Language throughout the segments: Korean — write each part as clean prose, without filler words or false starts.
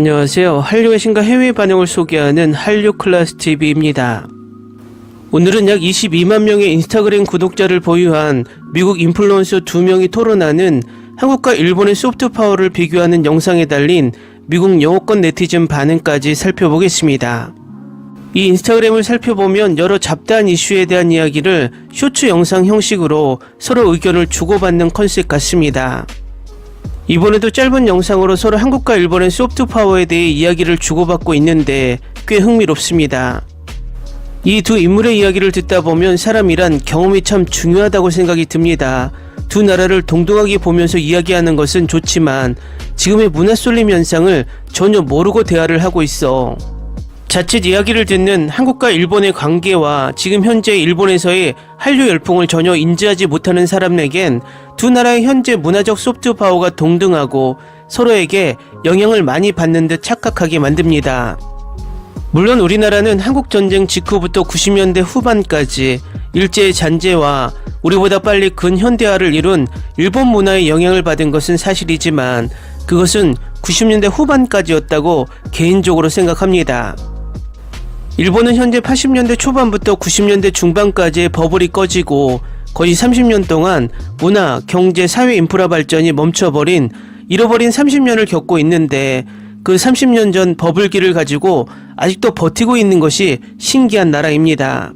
안녕하세요. 한류의 신과 해외 반응을 소개하는 한류클래스TV입니다. 오늘은 약 22만 명의 인스타그램 구독자를 보유한 미국 인플루언서 2명이 토론하는 한국과 일본의 소프트파워를 비교하는 영상에 달린 미국 영어권 네티즌 반응까지 살펴보겠습니다. 이 인스타그램을 살펴보면 여러 잡다한 이슈에 대한 이야기를 쇼츠 영상 형식으로 서로 의견을 주고받는 컨셉 같습니다. 이번에도 짧은 영상으로 서로 한국과 일본의 소프트파워에 대해 이야기를 주고받고 있는데 꽤 흥미롭습니다. 이 두 인물의 이야기를 듣다 보면 사람이란 경험이 참 중요하다고 생각이 듭니다. 두 나라를 동등하게 보면서 이야기하는 것은 좋지만 지금의 문화 쏠림 현상을 전혀 모르고 대화를 하고 있어. 자칫 이야기를 듣는 한국과 일본의 관계와 지금 현재 일본에서의 한류 열풍을 전혀 인지하지 못하는 사람에겐 두 나라의 현재 문화적 소프트파워가 동등하고 서로에게 영향을 많이 받는 듯 착각하게 만듭니다. 물론 우리나라는 한국전쟁 직후부터 90년대 후반까지 일제의 잔재와 우리보다 빨리 근현대화를 이룬 일본 문화의 영향을 받은 것은 사실이지만 그것은 90년대 후반까지였다고 개인적으로 생각합니다. 일본은 현재 80년대 초반부터 90년대 중반까지의 버블이 꺼지고 거의 30년 동안 문화, 경제, 사회 인프라 발전이 멈춰버린 잃어버린 30년을 겪고 있는데 그 30년 전 버블기를 가지고 아직도 버티고 있는 것이 신기한 나라입니다.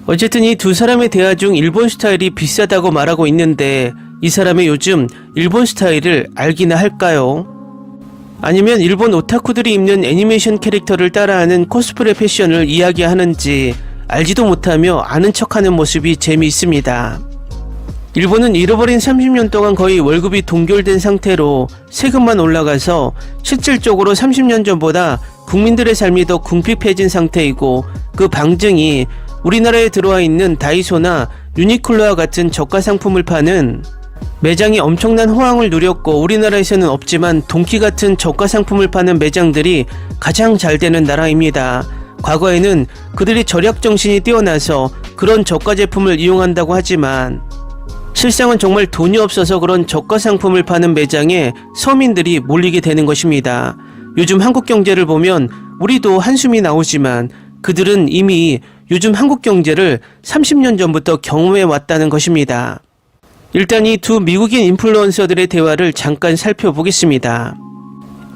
어쨌든 이 두 사람의 대화 중 일본 스타일이 비싸다고 말하고 있는데 이 사람의 요즘 일본 스타일을 알기나 할까요? 아니면 일본 오타쿠들이 입는 애니메이션 캐릭터를 따라하는 코스프레 패션을 이야기하는지 알지도 못하며 아는 척하는 모습이 재미있습니다. 일본은 잃어버린 30년 동안 거의 월급이 동결된 상태로 세금만 올라가서 실질적으로 30년 전보다 국민들의 삶이 더 궁핍해진 상태이고 그 방증이 우리나라에 들어와 있는 다이소나 유니클로와 같은 저가 상품을 파는 매장이 엄청난 호황을 누렸고 우리나라에서는 없지만 돈키 같은 저가 상품을 파는 매장들이 가장 잘 되는 나라입니다. 과거에는 그들이 절약 정신이 뛰어나서 그런 저가 제품을 이용한다고 하지만 실상은 정말 돈이 없어서 그런 저가 상품을 파는 매장에 서민들이 몰리게 되는 것입니다. 요즘 한국 경제를 보면 우리도 한숨이 나오지만 그들은 이미 요즘 한국 경제를 30년 전부터 경험해 왔다는 것입니다. 일단 이 두 미국인 인플루언서들의 대화를 잠깐 살펴보겠습니다.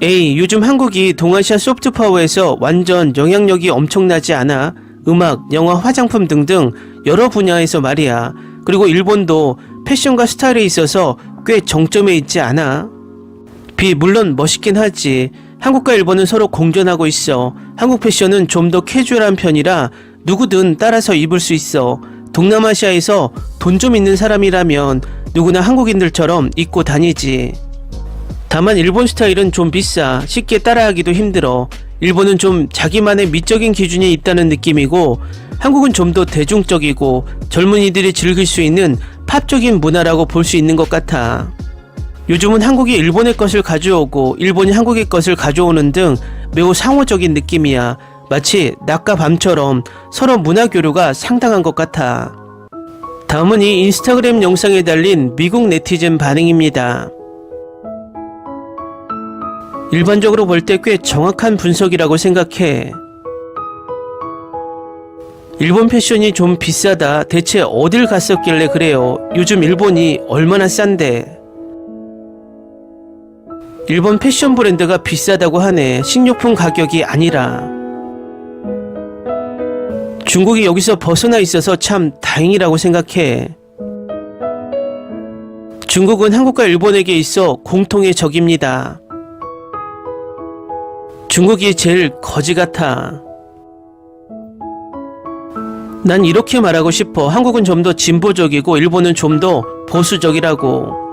A. 요즘 한국이 동아시아 소프트파워에서 완전 영향력이 엄청나지 않아? 음악, 영화, 화장품 등등 여러 분야에서 말이야. 그리고 일본도 패션과 스타일에 있어서 꽤 정점에 있지 않아? B. 물론 멋있긴 하지. 한국과 일본은 서로 공존하고 있어. 한국 패션은 좀 더 캐주얼한 편이라 누구든 따라서 입을 수 있어. 동남아시아에서 돈 좀 있는 사람이라면 누구나 한국인들처럼 입고 다니지. 다만 일본 스타일은 좀 비싸. 쉽게 따라하기도 힘들어. 일본은 좀 자기만의 미적인 기준이 있다는 느낌이고 한국은 좀 더 대중적이고 젊은이들이 즐길 수 있는 팝적인 문화라고 볼 수 있는 것 같아. 요즘은 한국이 일본의 것을 가져오고 일본이 한국의 것을 가져오는 등 매우 상호적인 느낌이야. 마치 낮과 밤처럼 서로 문화 교류가 상당한 것 같아. 다음은 이 인스타그램 영상에 달린 미국 네티즌 반응입니다. 일반적으로 볼 때 꽤 정확한 분석이라고 생각해. 일본 패션이 좀 비싸다. 대체 어딜 갔었길래 그래요? 요즘 일본이 얼마나 싼데? 일본 패션 브랜드가 비싸다고 하네. 식료품 가격이 아니라. 중국이 여기서 벗어나 있어서 참 다행이라고 생각해. 중국은 한국과 일본에게 있어 공통의 적입니다. 중국이 제일 거지 같아. 난 이렇게 말하고 싶어. 한국은 좀 더 진보적이고 일본은 좀 더 보수적이라고.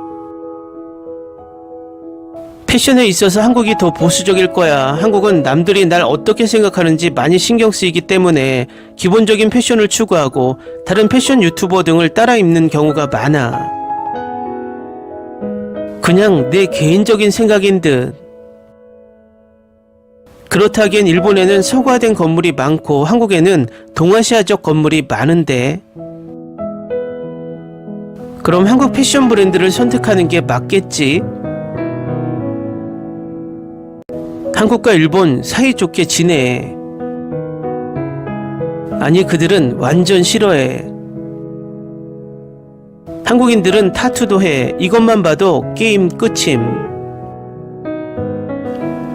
패션에 있어서 한국이 더 보수적일 거야. 한국은 남들이 날 어떻게 생각하는지 많이 신경 쓰이기 때문에 기본적인 패션을 추구하고 다른 패션 유튜버 등을 따라 입는 경우가 많아. 그냥 내 개인적인 생각인 듯. 그렇다기엔 일본에는 서구화된 건물이 많고 한국에는 동아시아적 건물이 많은데 그럼 한국 패션 브랜드를 선택하는 게 맞겠지? 한국과 일본 사이좋게 지내. 아니, 그들은 완전 싫어해. 한국인들은 타투도 해. 이것만 봐도 게임 끝임.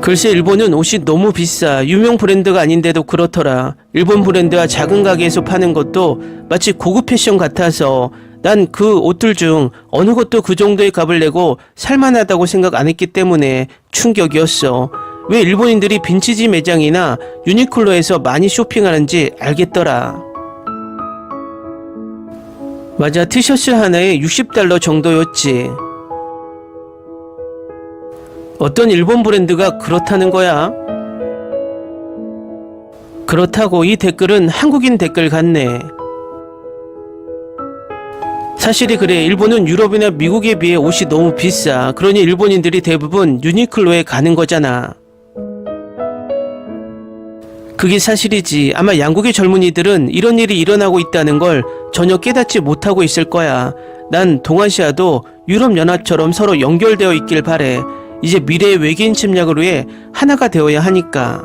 글쎄, 일본은 옷이 너무 비싸. 유명 브랜드가 아닌데도 그렇더라. 일본 브랜드와 작은 가게에서 파는 것도 마치 고급 패션 같아서 난 그 옷들 중 어느 것도 그 정도의 값을 내고 살만하다고 생각 안 했기 때문에 충격이었어. 왜 일본인들이 빈티지 매장이나 유니클로에서 많이 쇼핑하는지 알겠더라. 맞아, 티셔츠 하나에 $60 정도였지. 어떤 일본 브랜드가 그렇다는 거야? 그렇다고 이 댓글은 한국인 댓글 같네. 사실이 그래. 일본은 유럽이나 미국에 비해 옷이 너무 비싸. 그러니 일본인들이 대부분 유니클로에 가는 거잖아. 그게 사실이지. 아마 양국의 젊은이들은 이런 일이 일어나고 있다는 걸 전혀 깨닫지 못하고 있을 거야. 난 동아시아도 유럽연합처럼 서로 연결되어 있길 바래. 이제 미래의 외계인 침략을 위해 하나가 되어야 하니까.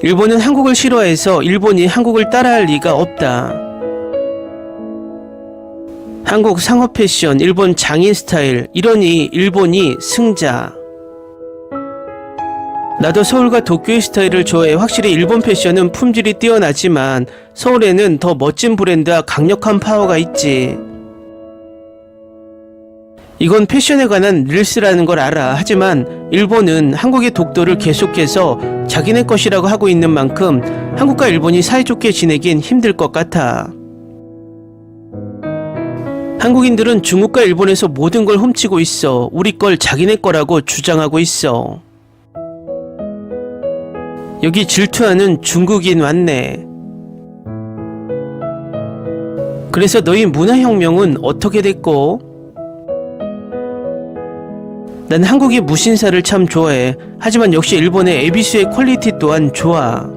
일본은 한국을 싫어해서 일본이 한국을 따라할 리가 없다. 한국 상업 패션, 일본 장인 스타일, 이러니 일본이 승자. 나도 서울과 도쿄의 스타일을 좋아해. 확실히 일본 패션은 품질이 뛰어나지만 서울에는 더 멋진 브랜드와 강력한 파워가 있지. 이건 패션에 관한 릴스라는 걸 알아. 하지만 일본은 한국의 독도를 계속해서 자기네 것이라고 하고 있는 만큼 한국과 일본이 사이좋게 지내긴 힘들 것 같아. 한국인들은 중국과 일본에서 모든 걸 훔치고 있어. 우리 걸 자기네 거라고 주장하고 있어. 여기 질투하는 중국인 왔네. 그래서 너희 문화혁명은 어떻게 됐고? 난 한국의 무신사를 참 좋아해. 하지만 역시 일본의 에비스의 퀄리티 또한 좋아.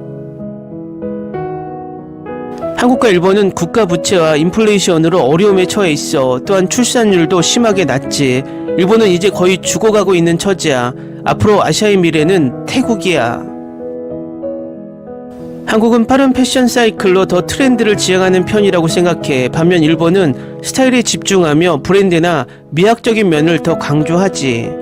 한국과 일본은 국가 부채와 인플레이션으로 어려움에 처해 있어. 또한 출산율도 심하게 낮지. 일본은 이제 거의 죽어가고 있는 처지야. 앞으로 아시아의 미래는 태국이야. 한국은 빠른 패션 사이클로 더 트렌드를 지향하는 편이라고 생각해. 반면 일본은 스타일에 집중하며 브랜드나 미학적인 면을 더 강조하지.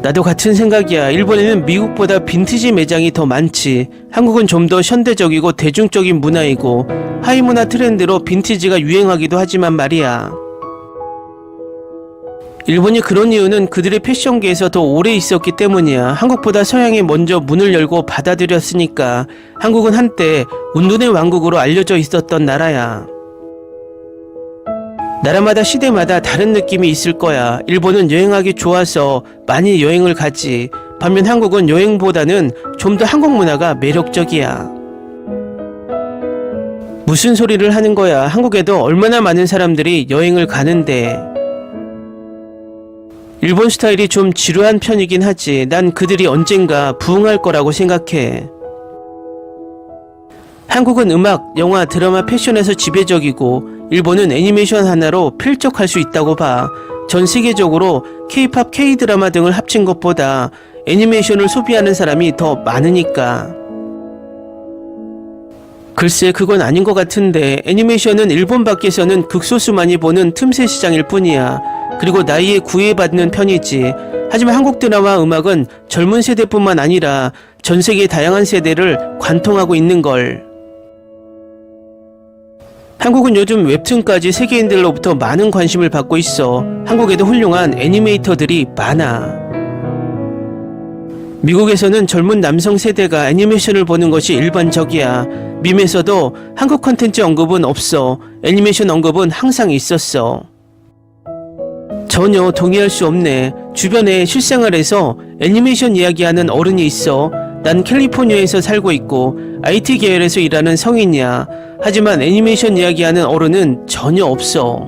나도 같은 생각이야. 일본에는 미국보다 빈티지 매장이 더 많지. 한국은 좀 더 현대적이고 대중적인 문화이고 하이문화 트렌드로 빈티지가 유행하기도 하지만 말이야. 일본이 그런 이유는 그들의 패션계에서 더 오래 있었기 때문이야. 한국보다 서양이 먼저 문을 열고 받아들였으니까. 한국은 한때 운동의 왕국으로 알려져 있었던 나라야. 나라마다 시대마다 다른 느낌이 있을 거야. 일본은 여행하기 좋아서 많이 여행을 가지. 반면 한국은 여행보다는 좀 더 한국 문화가 매력적이야. 무슨 소리를 하는 거야. 한국에도 얼마나 많은 사람들이 여행을 가는데. 일본 스타일이 좀 지루한 편이긴 하지. 난 그들이 언젠가 부흥할 거라고 생각해. 한국은 음악, 영화, 드라마, 패션에서 지배적이고 일본은 애니메이션 하나로 필적할 수 있다고 봐. 전 세계적으로 K-팝, K-드라마 등을 합친 것보다 애니메이션을 소비하는 사람이 더 많으니까. 글쎄, 그건 아닌 것 같은데. 애니메이션은 일본 밖에서는 극소수만이 보는 틈새 시장일 뿐이야. 그리고 나이에 구애받는 편이지. 하지만 한국 드라마 음악은 젊은 세대뿐만 아니라 전 세계의 다양한 세대를 관통하고 있는걸. 한국은 요즘 웹툰까지 세계인들로부터 많은 관심을 받고 있어. 한국에도 훌륭한 애니메이터들이 많아. 미국에서는 젊은 남성 세대가 애니메이션을 보는 것이 일반적이야. 밈에서도 한국 콘텐츠 언급은 없어. 애니메이션 언급은 항상 있었어. 전혀 동의할 수 없네. 주변에 실생활에서 애니메이션 이야기하는 어른이 있어. 난 캘리포니아에서 살고 있고 IT 계열에서 일하는 성인이야. 하지만 애니메이션 이야기하는 어른은 전혀 없어.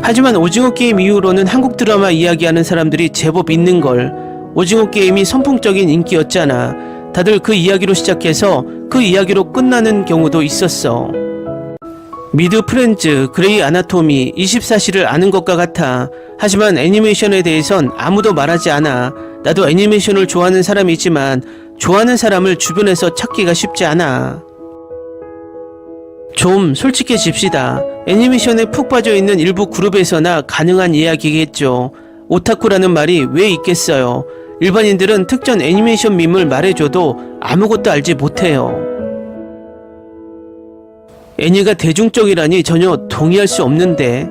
하지만 오징어 게임 이후로는 한국 드라마 이야기하는 사람들이 제법 있는걸. 오징어 게임이 선풍적인 인기였잖아. 다들 그 이야기로 시작해서 그 이야기로 끝나는 경우도 있었어. 미드 프렌즈, 그레이 아나토미, 24시를 아는 것과 같아. 하지만 애니메이션에 대해선 아무도 말하지 않아. 나도 애니메이션을 좋아하는 사람이지만 좋아하는 사람을 주변에서 찾기가 쉽지 않아. 좀 솔직해집시다. 애니메이션에 푹 빠져있는 일부 그룹에서나 가능한 이야기겠죠. 오타쿠라는 말이 왜 있겠어요. 일반인들은 특정 애니메이션 밈을 말해줘도 아무것도 알지 못해요. 애니가 대중적이라니 전혀 동의할 수 없는데.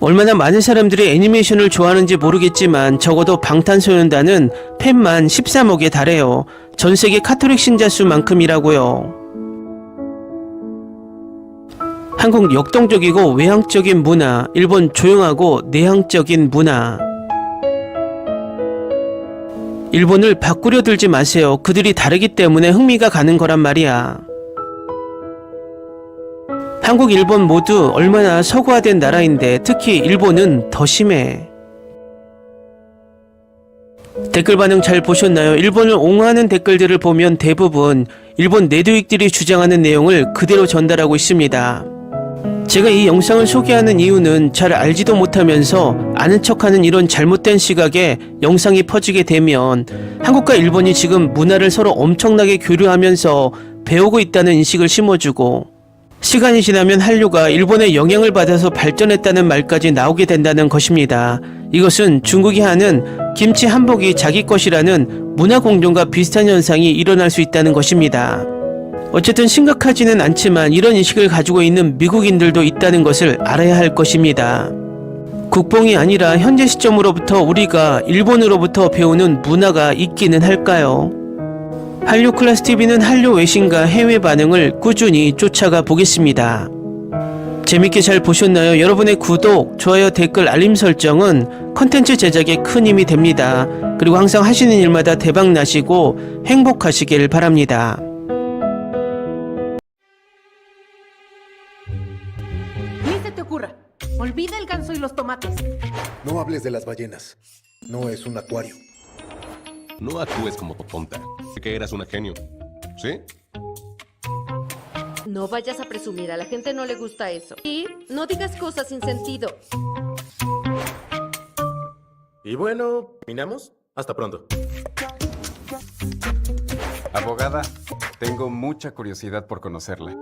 얼마나 많은 사람들이 애니메이션을 좋아하는지 모르겠지만 적어도 방탄소년단은 팬만 13억에 달해요. 전세계 카톨릭 신자 수만큼이라고요. 한국 역동적이고 외향적인 문화, 일본 조용하고 내향적인 문화. 일본을 바꾸려 들지 마세요. 그들이 다르기 때문에 흥미가 가는 거란 말이야. 한국, 일본 모두 얼마나 서구화된 나라인데 특히 일본은 더 심해. 댓글 반응 잘 보셨나요? 일본을 옹호하는 댓글들을 보면 대부분 일본 내두익들이 주장하는 내용을 그대로 전달하고 있습니다. 제가 이 영상을 소개하는 이유는 잘 알지도 못하면서 아는 척하는 이런 잘못된 시각에 영상이 퍼지게 되면 한국과 일본이 지금 문화를 서로 엄청나게 교류하면서 배우고 있다는 인식을 심어주고, 시간이 지나면 한류가 일본의 영향을 받아서 발전했다는 말까지 나오게 된다는 것입니다. 이것은 중국이 하는 김치 한복이 자기 것이라는 문화 공존과 비슷한 현상이 일어날 수 있다는 것입니다. 어쨌든 심각하지는 않지만 이런 인식을 가지고 있는 미국인들도 있다는 것을 알아야 할 것입니다. 국뽕이 아니라 현재 시점으로부터 우리가 일본으로부터 배우는 문화가 있기는 할까요? 한류 클래스 TV는 한류 외신과 해외 반응을 꾸준히 쫓아가 보겠습니다. 재밌게 잘 보셨나요? 여러분의 구독, 좋아요, 댓글, 알림 설정은 컨텐츠 제작에 큰 힘이 됩니다. 그리고 항상 하시는 일마다 대박 나시고 행복하시길 바랍니다. Ni se te ocurra. Olvida el ganso y los tomates. No hables de las ballenas. No es un acuario. No actúes como tonta. Que eras una genio. ¿Sí? No vayas a presumir, a la gente no le gusta eso. Y no digas cosas sin sentido. Y bueno, ¿terminamos? Hasta pronto. Abogada, tengo mucha curiosidad por conocerla.